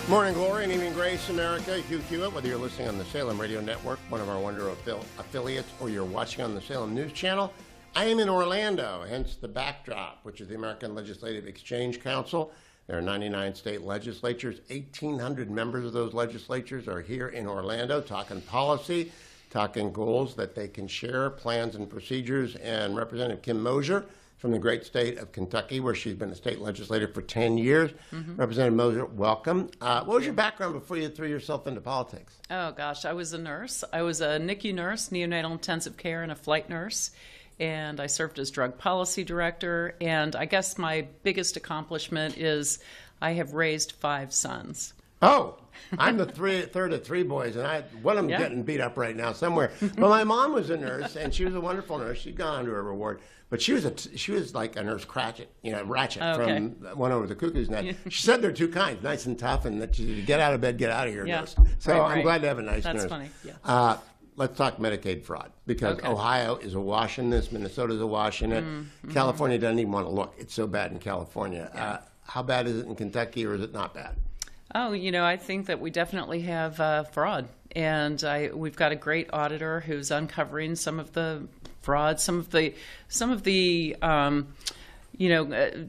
Morning glory and evening grace, America. Hugh Hewitt, whether you're listening on the Salem Radio Network, one of our Wonder affiliates, or you're watching on the Salem News Channel. I am in Orlando, hence the backdrop, which is the American Legislative Exchange Council. There are 99 state legislatures. 1,800 members of those legislatures are here in Orlando talking policy, talking goals that they can share, plans and procedures. And Representative Kim Moser from the great state of Kentucky, where she's been a state legislator for 10 years. Representative Moser, welcome. What was your background before you threw yourself into politics? Oh, gosh, I was a nurse. I was a NICU nurse, neonatal intensive care, and a flight nurse. And I served as drug policy director. And I guess my biggest accomplishment is I have raised 5 sons. Oh, I'm the third of 3 boys, and one of them getting beat up right now somewhere. But my mom was a nurse, and she was a wonderful nurse. She'd gone on to her reward. But she was like a nurse Ratchet from One Over the Cuckoo's Nest. Yeah. She said there are 2 kinds, nice and tough, and that you get out of bed, get out of here. Yeah. Nurse. So right. I'm glad to have a nice nurse. That's funny. Yeah. Let's talk Medicaid fraud, because Ohio is awash in this, Minnesota's awash in it. California doesn't even want to look. It's so bad in California. Yeah. How bad is it in Kentucky, or is it not bad? Oh, I think that we definitely have fraud, and we've got a great auditor who's uncovering some of the fraud, some of the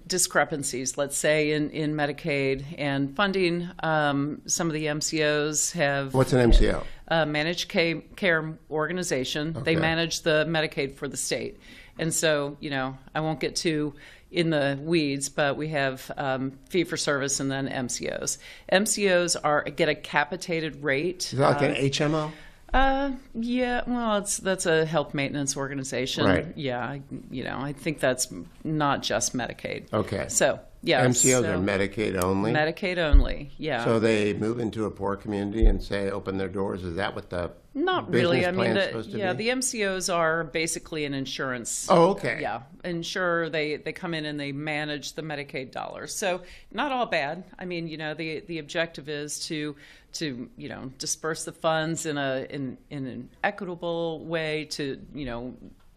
discrepancies, let's say, in Medicaid and funding. Some of the MCOs have... What's an MCO? Managed care organization. Okay. They manage the Medicaid for the state. And so, I won't get too in the weeds, but we have fee-for-service and then MCOs. MCOs get a capitated rate. Is that like an HMO? Yeah, well, that's a health maintenance organization. Right. Yeah, I think that's not just Medicaid. Okay. So, yeah. MCOs are Medicaid only? Medicaid only, yeah. So they move into a poor community and say, open their doors? Is that what the Not business really. plan's supposed to be? The MCOs are basically an insurance. Oh, okay. Yeah, insurer. They come in and they manage the Medicaid dollars. So not all bad. I mean, the objective is to disperse the funds in an equitable way to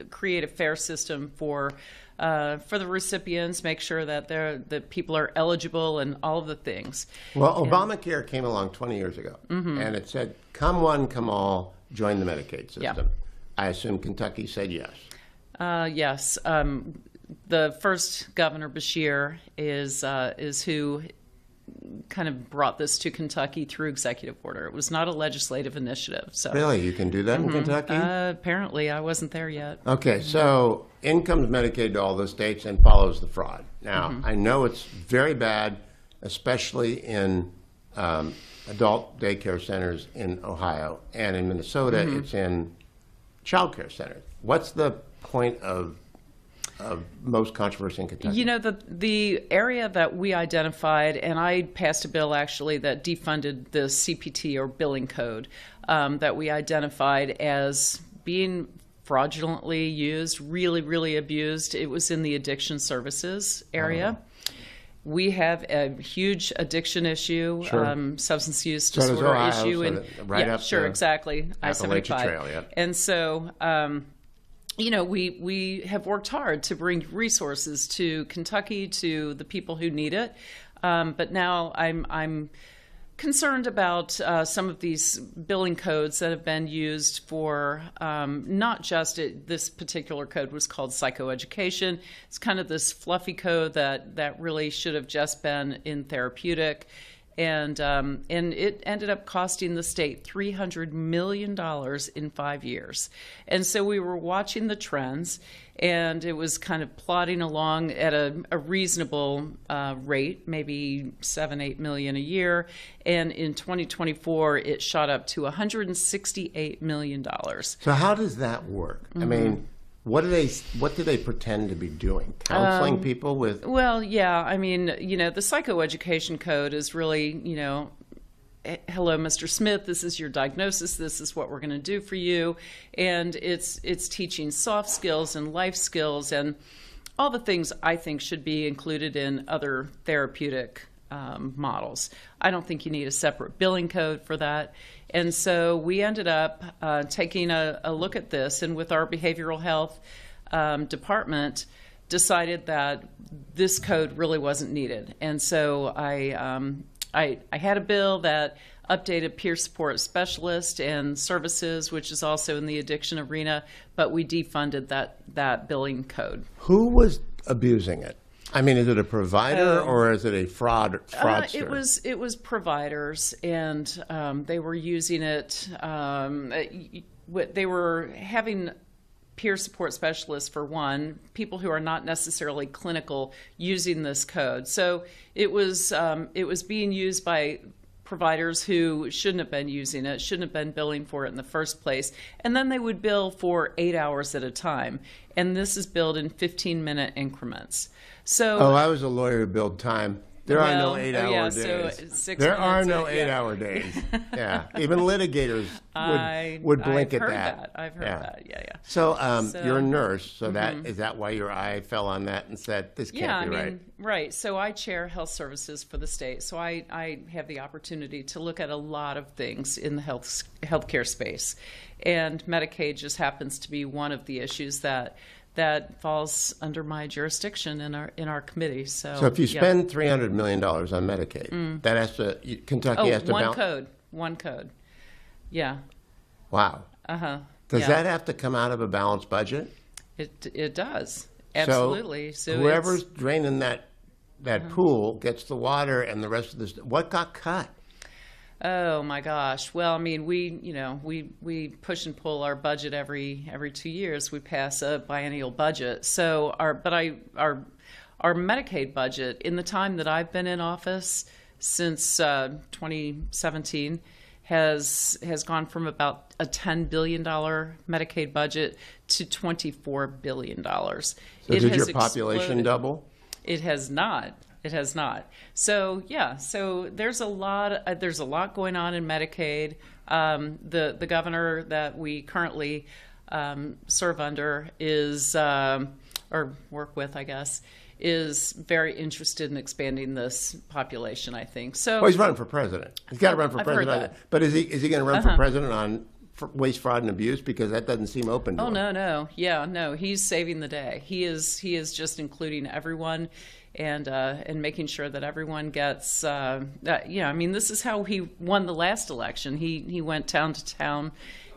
create a fair system for the recipients, make sure that people are eligible and all of the things. Well, Obamacare came along 20 years ago, and it said, come one, come all, join the Medicaid system. Yeah. I assume Kentucky said yes. Yes. The first Governor Beshear is who kind of brought this to Kentucky through executive order. It was not a legislative initiative. So really, you can do that in Kentucky? Apparently, I wasn't there yet. Okay, so in comes Medicaid to all the states and follows the fraud. Now, I know it's very bad, especially in adult daycare centers in Ohio, and in Minnesota, it's in child care centers. What's the point of most controversy in Kentucky? The area that we identified, and I passed a bill actually that defunded the CPT or billing code that we identified as being fraudulently used, really, really abused. It was in the addiction services area. We have a huge addiction issue, substance use disorder issue, and exactly. I-75 Trail, and so. We have worked hard to bring resources to Kentucky, to the people who need it. But now I'm concerned about some of these billing codes that have been used for not just this particular code was called psychoeducation. It's kind of this fluffy code that really should have just been in therapeutic. And it ended up costing the state $300 million in 5 years. And so we were watching the trends, and it was kind of plodding along at a reasonable rate, maybe $7-8 million a year. And in 2024, it shot up to $168 million. So how does that work? I mean, what do they pretend to be doing? Counseling people with? Well, yeah. I mean, the psychoeducation code is really, hello, Mr. Smith, this is your diagnosis. This is what we're going to do for you. And it's teaching soft skills and life skills and all the things I think should be included in other therapeutic models. I don't think you need a separate billing code for that. And so we ended up taking a look at this, and with our behavioral health department, decided that this code really wasn't needed. And so I I had a bill that updated peer support specialist and services, which is also in the addiction arena, but we defunded that billing code. Who was abusing it? I mean, is it a provider or is it a fraudster? It was providers, and they were using it. They were having peer support specialists, for one, people who are not necessarily clinical using this code. So it was being used by providers who shouldn't have been using it, shouldn't have been billing for it in the first place. And then they would bill for 8 hours at a time. And this is billed in 15-minute increments. So, I was a lawyer who billed time. There are no 8-hour days. So there are no 8-hour days. Yeah, even litigators would blink at that. I've heard that. Yeah. So, you're a nurse. So is that why your eye fell on that and said this can't be right? Right. So I chair health services for the state. So I have the opportunity to look at a lot of things in the healthcare space, and Medicaid just happens to be one of the issues that falls under my jurisdiction in our committee. So if you spend $300 million on Medicaid, that has to Kentucky has to one code. Yeah. Wow. Does that have to come out of a balanced budget? It does. Absolutely. So whoever's draining that pool gets the water, and the rest of this. What got cut? Oh my gosh! Well, I mean, we push and pull our budget every 2 years. We pass a biennial budget. So our Medicaid budget in the time that I've been in office since 2017 has gone from about a $10 billion Medicaid budget to $24 billion. So did your population double? It has not. It has not. So so there's a lot going on in Medicaid. The governor that we currently serve under is or work with, I guess, is very interested in expanding this population, I think. So he's running for president. He's got to run for president. Heard that. But is he going to run for president on waste, fraud, and abuse? Because that doesn't seem open to him. No. Yeah, no. He's saving the day. He is just including everyone. And making sure that everyone gets, I mean, this is how he won the last election. He went town to town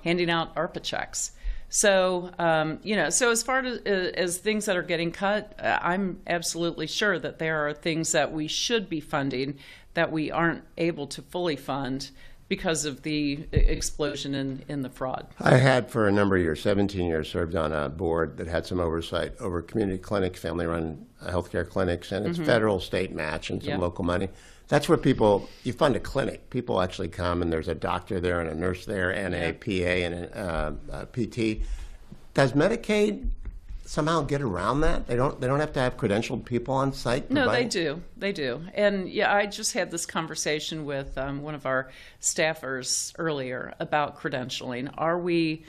handing out ARPA checks. So, so as far as things that are getting cut, I'm absolutely sure that there are things that we should be funding that we aren't able to fully fund because of the explosion in the fraud. I had for a number of years, 17 years, served on a board that had some oversight over community clinics, family-run healthcare clinics, and it's federal, state match, and some local money. That's where you fund a clinic. People actually come, and there's a doctor there and a nurse there and a PA and a PT. Does Medicaid somehow get around that? They don't have to have credentialed people on site? No, they do. And I just had this conversation with one of our staffers earlier about credentialing. Are we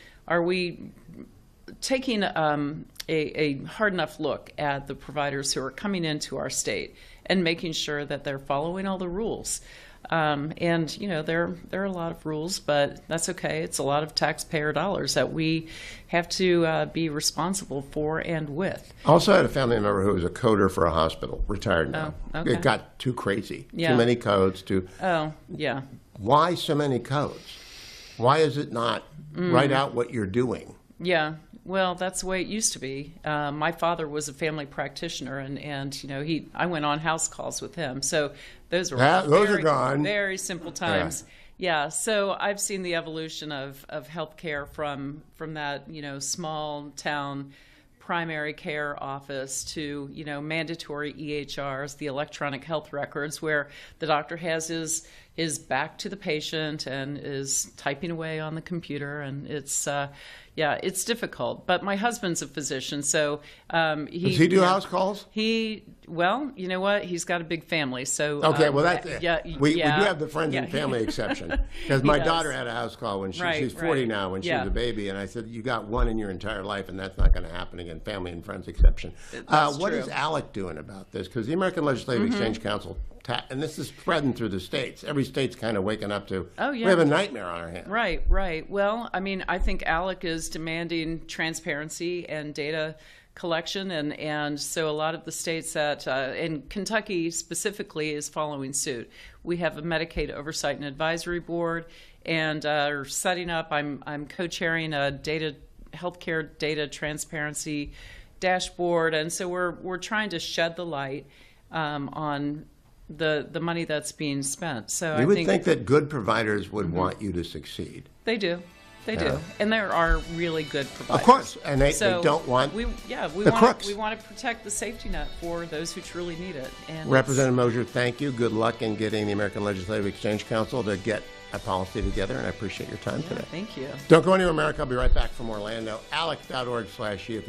taking a hard enough look at the providers who are coming into our state and making sure that they're following all the rules? And there are a lot of rules, but that's okay. It's a lot of taxpayer dollars that we have to be responsible for and with. I also had a family member who was a coder for a hospital, retired now. Oh, okay. It got too crazy. Too many codes. Why so many codes? Why is it not write out what you're doing? Yeah. Well, that's the way it used to be. My father was a family practitioner, and I went on house calls with him. So those are gone. Very simple times. Yeah. So I've seen the evolution of healthcare from that small town primary care office to mandatory EHRs, the electronic health records, where the doctor has his back to the patient and is typing away on the computer, and it's difficult. But my husband's a physician, so does he do house calls? Well, you know what? He's got a big family, so okay. Well, that's we do have the friends and family exception, because my daughter had a house call when she's 40 now, when she was a baby, and I said, you got one in your entire life, and that's not going to happen again. Family and friends exception. What is ALEC doing about this? Because the American Legislative Exchange Council, and this is spreading through the states. Every state's kind of waking up to. We have a nightmare on our hands. Right. Well, I mean, I think ALEC is demanding transparency and data collection, and so a lot of the states that, and Kentucky specifically, is following suit. We have a Medicaid Oversight and Advisory Board, and are setting up. I'm co-chairing a healthcare data transparency dashboard, and so we're trying to shed the light on the money that's being spent. So you would think that good providers would want you to succeed. They do. They do. And there are really good providers. Of course. And they don't want the crooks. We want to protect the safety net for those who truly need it. And Representative Moser, thank you. Good luck in getting the American Legislative Exchange Council to get a policy together, and I appreciate your time today. Thank you. Don't go anywhere, America. I'll be right back from Orlando. ALEC.org/you.